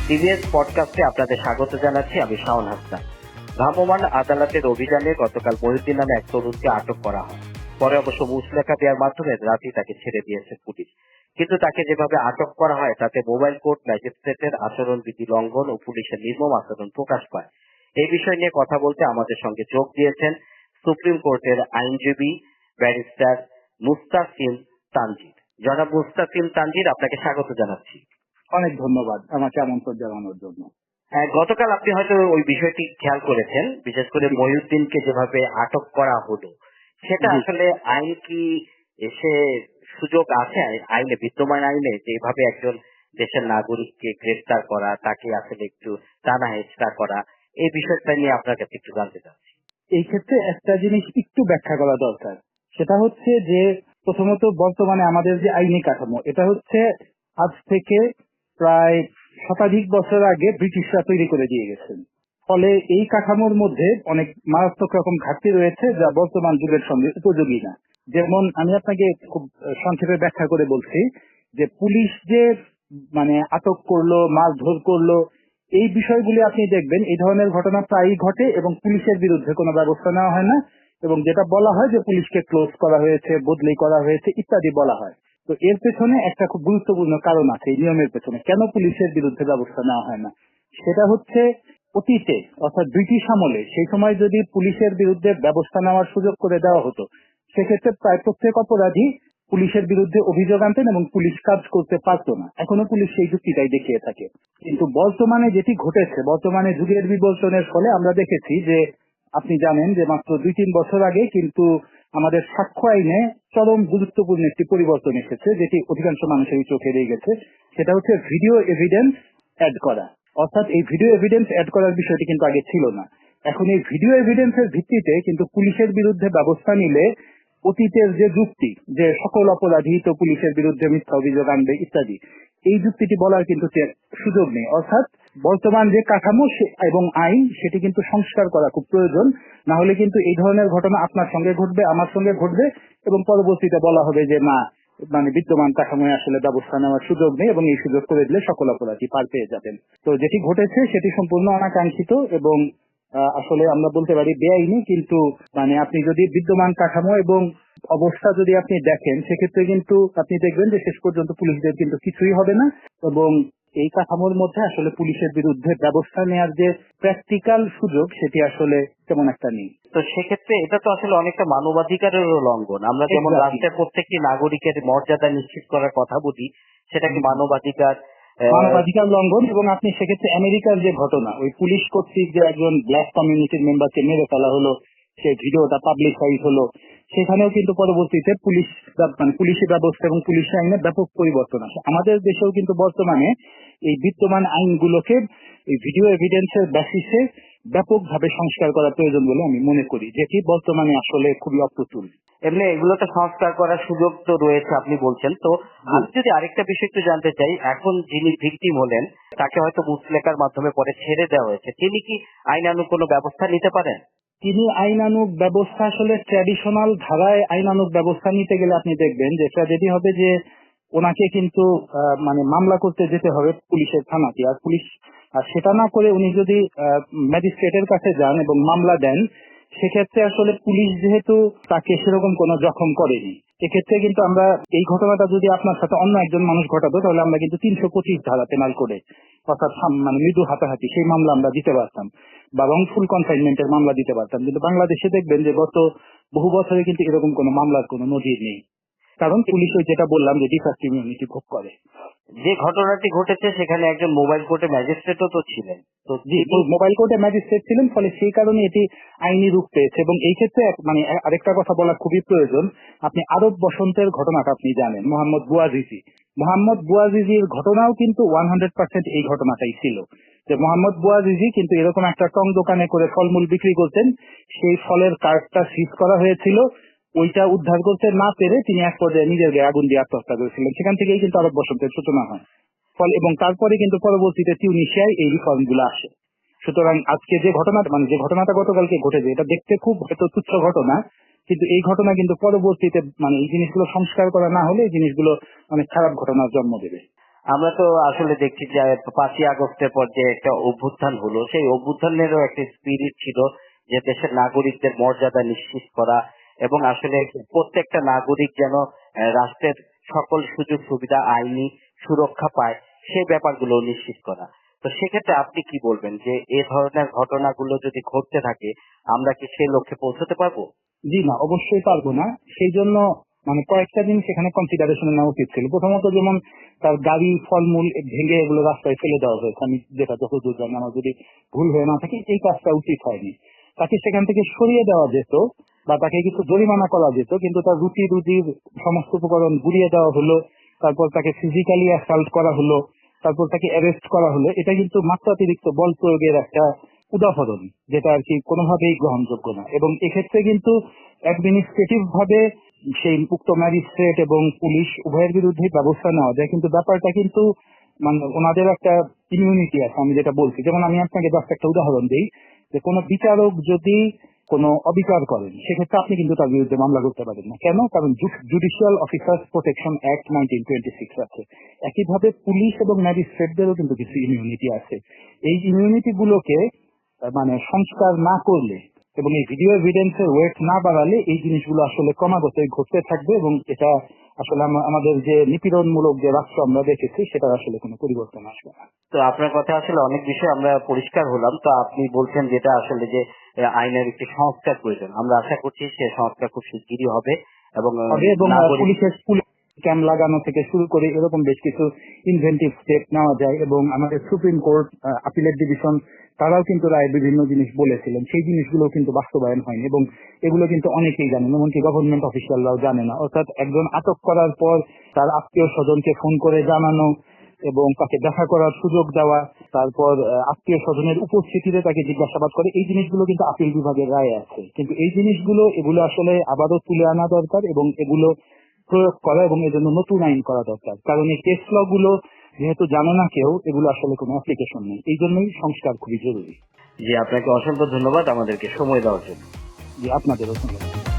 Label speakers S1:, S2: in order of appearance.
S1: TVS পডকাস্টে আপনাদের স্বাগত জানাচ্ছি। আমি শাওন হাসনান। ভ্রাম্যমাণ আদালতের অভিযানে গতকাল মহিউদ্দিন নামে এক তরুণকে আটক করা হয়। পরে অবশ্য মুচলেখা দেওয়ার মাধ্যমে রাতেই তাকে ছেড়ে দিয়েছে পুলিশ। কিন্তু তাকে যেভাবে আটক করা হয় তাতে মোবাইল কোর্ট ম্যাজিস্ট্রেটের আচরণবিধি লঙ্ঘন ও পুলিশের নির্মম আচরণ প্রকাশ পায়। এই বিষয় নিয়ে কথা বলতে আমাদের সঙ্গে যোগ দিয়েছেন সুপ্রিম কোর্টের আইনজীবী ব্যারিস্টার মুস্তাকিম তানজির। জনাব মুস্তাকিম তানজির, আপনাকে স্বাগত জানাচ্ছি।
S2: অনেক ধন্যবাদ আমাকে আমন্ত্রণ জানানোর জন্য।
S1: গতকাল আপনি হয়তো ওই বিষয়টি খেয়াল করেছেন, বিশেষ করে মহিউদ্দিনকে যেভাবে আটক করা হলো সেটা আসলে আইন কি এসে সুযোগ আছে আইনে, বিদ্যমান আইনে যেভাবে একজন দেশের নাগরিককে গ্রেফতার করা, তাকে আসলে একটু টানা হেচড়া করা, এই বিষয়টা নিয়ে আপনার কাছে একটু জানতে চাচ্ছি।
S2: এই ক্ষেত্রে একটা জিনিস একটু ব্যাখ্যা করা দরকার। সেটা হচ্ছে যে প্রথমত বর্তমানে আমাদের যে আইনি কাঠামো, এটা হচ্ছে আজ থেকে প্রায় শতাধিক বছর আগে ব্রিটিশরা তৈরি করে দিয়ে গেছেন। ফলে এই কাঠামোর মধ্যে অনেক মারাত্মক রকম ঘাটতি রয়েছে যা বর্তমান যুগের সঙ্গে উপযোগী না। যেমন আমি আপনাকে খুব সংক্ষেপে ব্যাখ্যা করে বলছি যে পুলিশ যে আটক করলো, মারধর করলো, এই বিষয়গুলি আপনি দেখবেন এই ধরনের ঘটনা প্রায়ই ঘটে এবং পুলিশের বিরুদ্ধে কোনো ব্যবস্থা নেওয়া হয় না, এবং যেটা বলা হয় যে পুলিশকে ক্লোজ করা হয়েছে, বদলি করা হয়েছে ইত্যাদি বলা হয়। তো এর পেছনে একটা খুব গুরুত্বপূর্ণ কারণ আছে। এই নিয়মের পেছনে কেন পুলিশের বিরুদ্ধে ব্যবস্থা নেওয়া হয় না, সেটা হচ্ছে অতীতে অর্থাৎ ব্রিটিশ আমলে সেই সময় যদি পুলিশের বিরুদ্ধে ব্যবস্থা নেওয়ার সুযোগ করে দেওয়া হতো, সেক্ষেত্রে প্রায় প্রত্যেক অপরাধী পুলিশের বিরুদ্ধে অভিযোগ আনতেন এবং পুলিশ কাজ করতে পারতো না। এখনো পুলিশ সেই যুক্তিটাই দেখিয়ে থাকে। কিন্তু বর্তমানে যেটি ঘটেছে, বর্তমানে যুগের বিবর্তনের ফলে আমরা দেখেছি যে আপনি জানেন যে মাত্র 2-3 বছর আগে কিন্তু আমাদের সাক্ষ্য আইনে চরম গুরুত্বপূর্ণ একটি পরিবর্তন এসেছে, যেটি অধিকাংশ মানুষেরই চোখে রয়ে গেছে। সেটা হচ্ছে ভিডিও এভিডেন্স অ্যাড করা। অর্থাৎ এই ভিডিও এভিডেন্স অ্যাড করার বিষয়টি কিন্তু আগে ছিল না। এখন এই ভিডিও এভিডেন্সের ভিত্তিতে কিন্তু পুলিশের বিরুদ্ধে ব্যবস্থা নিলে অতীতের যে যুক্তি যে সকল অপরাধী তো পুলিশের বিরুদ্ধে মিথ্যা অভিযোগ আনবে ইত্যাদি, এই যুক্তিটি বলার কিন্তু সুযোগ নেই। অর্থাৎ বর্তমান যে কাঠামো এবং আইন সেটি কিন্তু সংস্কার করা খুব প্রয়োজন। না হলে কিন্তু এই ধরনের ঘটনা আপনার সঙ্গে ঘটবে, আমার সঙ্গে ঘটবে, এবং পরবর্তীতে বলা হবে যে না, বিদ্যমান কাঠামোয় আসলে ব্যবস্থা নেওয়ার সুযোগ নেই এবং এই সুযোগ করে দিলে সকল অপরাধী পার পেয়ে যাবেন। তো যেটি ঘটেছে সেটি সম্পূর্ণ অনাকাঙ্ক্ষিত এবং আসলে আমরা বলতে পারি বেআইনি। কিন্তু আপনি যদি বিদ্যমান কাঠামো এবং অবস্থা যদি আপনি দেখেন, সেক্ষেত্রে কিন্তু আপনি দেখবেন যে শেষ পর্যন্ত পুলিশদের কিন্তু কিছুই হবে না, এবং এই কাঠামোর মধ্যে আসলে পুলিশের বিরুদ্ধে ব্যবস্থা নেওয়ার যে প্র্যাকটিক্যাল সুযোগ সেটি আসলে তেমন একটা নেই।
S1: তো সেক্ষেত্রে এটা তো আসলে অনেকটা মানবাধিকারেরও লঙ্ঘন। আমরা যেমন রাষ্ট্রের প্রত্যেকটি নাগরিকের মর্যাদা নিশ্চিত করার কথা বলি, সেটা কি মানবাধিকার
S2: লঙ্ঘন। এবং আপনি সেক্ষেত্রে আমেরিকার যে ঘটনা, ওই পুলিশ কর্তৃক যে একজন ব্ল্যাক কমিউনিটির মেম্বারকে মেরে ফেলা হলো, সেই ভিডিওটা পাবলিসাইজ হলো, সেখানেও কিন্তু পরবর্তীতে পুলিশি ব্যবস্থা এবং পুলিশ আইনে ব্যাপক পরিবর্তন আসে। আমাদের দেশেও কিন্তু বর্তমানে এই বিদ্যমান আইনগুলোকে এই ভিডিও এভিডেন্সের বেসিসে ব্যাপকভাবে সংস্কার করা প্রয়োজন বলে আমি মনে করি, যেটি বর্তমানে আসলে খুবই অপ্রতুল।
S1: এমনি এগুলোতে সংস্কার করার সুযোগ তো রয়েছে আপনি বলছেন। তো আমি যদি আরেকটা বিষয় একটু জানতে চাই, এখন যিনি ভিকটিম হলেন তাকে হয়তো মুচলেখার মাধ্যমে পরে ছেড়ে দেওয়া হয়েছে, তিনি কি আইনানুগ কোনো ব্যবস্থা নিতে পারেন?
S2: তিনি আইনানুগ ব্যবস্থা আসলে ট্র্যাডিশনাল ধারায় আইনানুগ ব্যবস্থা নিতে গেলে আপনি দেখবেন যে ট্র্যাজেডি হবে যে ওনাকে কিন্তু মামলা করতে যেতে হবে পুলিশের থানাতে। আর সেটা না করে উনি যদি ম্যাজিস্ট্রেটের কাছে যান এবং মামলা দেন, সেক্ষেত্রে আসলে পুলিশ যেহেতু তাকে সেরকম কোনো জখম করেনি, এক্ষেত্রে কিন্তু আমরা এই ঘটনাটা যদি আপনার সাথে অন্য একজন মানুষ ঘটাতো, তাহলে আমরা কিন্তু 325 ধারা পেনাল করে, অর্থাৎ মৃদু হাতাহাতি, সেই মামলা আমরা দিতে পারতাম, বা রংফুল কনফাইনমেন্টের মামলা দিতে পারতাম। কিন্তু বাংলাদেশে দেখবেন যে গত বহু বছরে কিন্তু এরকম কোনো মামলার কোনো নজির নেই, কারণ পুলিশ ওই যেটা বললাম যে ডিফাক্ট ইমিউনিটি ভোগ করে।
S1: যে ঘটনাটি ঘটেছে সেখানে একজন মোবাইল কোর্টে ম্যাজিস্ট্রেটও তো ছিলেন। তো
S2: মোবাইল কোর্টে ম্যাজিস্ট্রেট ছিলেন, ফলে সেই কারণে এটি আইনি রূপ পেয়েছে। এবং এই ক্ষেত্রে আরেকটা কথা বলা খুবই প্রয়োজন। আপনি আরব বসন্তের ঘটনাটা আপনি জানেন, মোহাম্মদ বুয়াজিজির ঘটনাও কিন্তু 100% এই ঘটনাটাই ছিল, যে মোহাম্মদ বুয়াজিজি কিন্তু এরকম একটা টং দোকানে করে ফলমূল বিক্রি করতেন, সেই ফলের কার্টটা সিজ করা হয়েছিল, ওইটা উদ্ধার করতে না পেরে তিনি এক পর্যায়ে নিজের গায়ে আগুন দিয়ে আত্মহত্যা করেছিলেন। সেখান থেকেই কিন্তু আরব বসন্তের সূচনা হয়। এবং তারপরে কিন্তু পরবর্তীতে টিউনিশিয়ায় এই রিফর্ম গুলো আসে। সুতরাং আজকে যে ঘটনাটা গতকালকে ঘটেছে, এটা দেখতে খুব হয়তো তুচ্ছ ঘটনা, কিন্তু এই ঘটনা কিন্তু পরবর্তীতে এই জিনিসগুলো সংস্কার করা না হলে এই জিনিসগুলো অনেক খারাপ ঘটনার জন্ম দেবে।
S1: আমরা তো আসলে দেখছি যে 5ই আগস্টের পর যে একটা অভ্যুত্থান হলো, সেই অভ্যুত্থানেরও একটা স্পিরিট ছিল যে দেশের নাগরিকদের মর্যাদা নিশ্চিত করা এবং আসলে প্রত্যেকটা নাগরিক যেন রাষ্ট্রের সকল সুযোগ সুবিধা আইনি সুরক্ষা পায় সেই ব্যাপারগুলো নিশ্চিত করা। তো সেক্ষেত্রে আপনি কি বলবেন যে এ ধরনের ঘটনাগুলো যদি ঘটতে থাকে আমরা কি সেই লক্ষ্যে পৌঁছতে পারবো?
S2: জি না, অবশ্যই পারবো না। সেই জন্য মানে কয়েকটা দিন সেখানে কনসিডারেশনে নেওয়া উচিত ছিল। প্রথমত যেমন তার গাড়ি ফলমূল ভেঙে এগুলো রাস্তায় ফেলে দেওয়া হয়েছে, আমি যেটা যতদূর জানি, আমার যদি ভুল হয়ে না থাকে এই কাজটা উচিত হয়নি। তাকে সেখান থেকে সরিয়ে দেওয়া যেত বা তাকে কিছু জরিমানা করা যেত, কিন্তু তার রুজির সমস্ত উপকরণ গুড়িয়ে দেওয়া হলো, তারপর তাকে ফিজিক্যালি অ্যাসাল্ট করা হলো, তারপর তাকে অ্যারেস্ট করা হলো। এটা কিন্তু মাত্রাতিরিক্ত বল প্রয়োগের একটা উদাহরণ, যেটা আর কি কোনোভাবেই গ্রহণযোগ্য না। এবং এক্ষেত্রে কিন্তু অ্যাডমিনিস্ট্রেটিভ ভাবে সেই উক্ত ম্যাজিস্ট্রেট এবং পুলিশ উভয়ের বিরুদ্ধে ব্যবস্থা নেওয়া যায়, কিন্তু ব্যাপারটা কিন্তু মানে ওনাদের একটা ইমিউনিটি আছে। আমি যেটা বলছি, যেমন আমি আপনাকে জাস্ট একটা উদাহরণ দিই, যে কোনো বিচারক যদি কোনো অবিচার করেন সেক্ষেত্রে আপনি কিন্তু তার বিরুদ্ধে মামলা করতে পারেন না। কেন? কারণ জুডিশিয়াল অফিসার্স প্রোটেকশন অ্যাক্ট 1926 আছে। একইভাবে পুলিশ এবং ম্যাজিস্ট্রেটদেরও কিন্তু কিছু ইমিউনিটি আছে। এই ইমিউনিটি গুলোকে মানে সংস্কার না করলে এবং এই ভিডিও এভিডেন্সের ওয়েট না বাড়ালে এই জিনিসগুলো আসলে ক্রমাগতই ঘটতে থাকবে এবং এটা আসলে আমাদের যে নিপীড়নমূলক যে রাষ্ট্র আমরা দেখেছি সেটার আসলে কোনো পরিবর্তন আসবে না।
S1: তো আপনার কথা আসলে অনেক বিষয় আমরা পরিষ্কার হলাম। তো আপনি বলছেন যেটা আসলে যে আইনের একটি সংস্কার প্রয়োজন, আমরা আশা করছি সে সংস্কার খুব শিগগিরই হবে এবং
S2: এবং
S1: নাগরিক
S2: পুলিশের ক্যাম্প লাগানো থেকে শুরু করে এরকম বেশ কিছু ইনভেন্টিভ স্টেপ নেওয়া যায়। এবং আমাদের সুপ্রিম কোর্ট, আপিলেট ডিভিশন, তারাও কিন্তু রায় বিভিন্ন জিনিস বলেছিলেন, সেই জিনিসগুলো কিন্তু বাস্তবায়ন হয়নি এবং এগুলো কিন্তু অনেকেই জানেন, এমনকি গভর্নমেন্ট অফিসিয়ালরাও জানে না। অর্থাৎ একজন আটক করার পর তার আত্মীয় স্বজনকে ফোন করে জানানো এবং তাকে দেখা করার সুযোগ দেওয়া, তারপর আত্মীয় স্বজনের উপস্থিতিতে তাকে জিজ্ঞাসাবাদ করে, এই জিনিসগুলো কিন্তু আপিল বিভাগের রায় আছে। কিন্তু এই জিনিসগুলো এগুলো আসলে আবারও তুলে আনা দরকার এবং এগুলো প্রয়োগ করা এবং এর জন্য নতুন আইন করা দরকার। কারণ এই কেস ল গুলো যেহেতু জানে না কেউ, এগুলো আসলে কোনো অ্যাপ্লিকেশন নেই। এই জন্যই সংস্কার খুবই জরুরি।
S1: জি, আপনাকে অসংখ্য ধন্যবাদ আমাদেরকে সময় দেওয়ার জন্য।
S2: জি, আপনাদেরও ধন্যবাদ।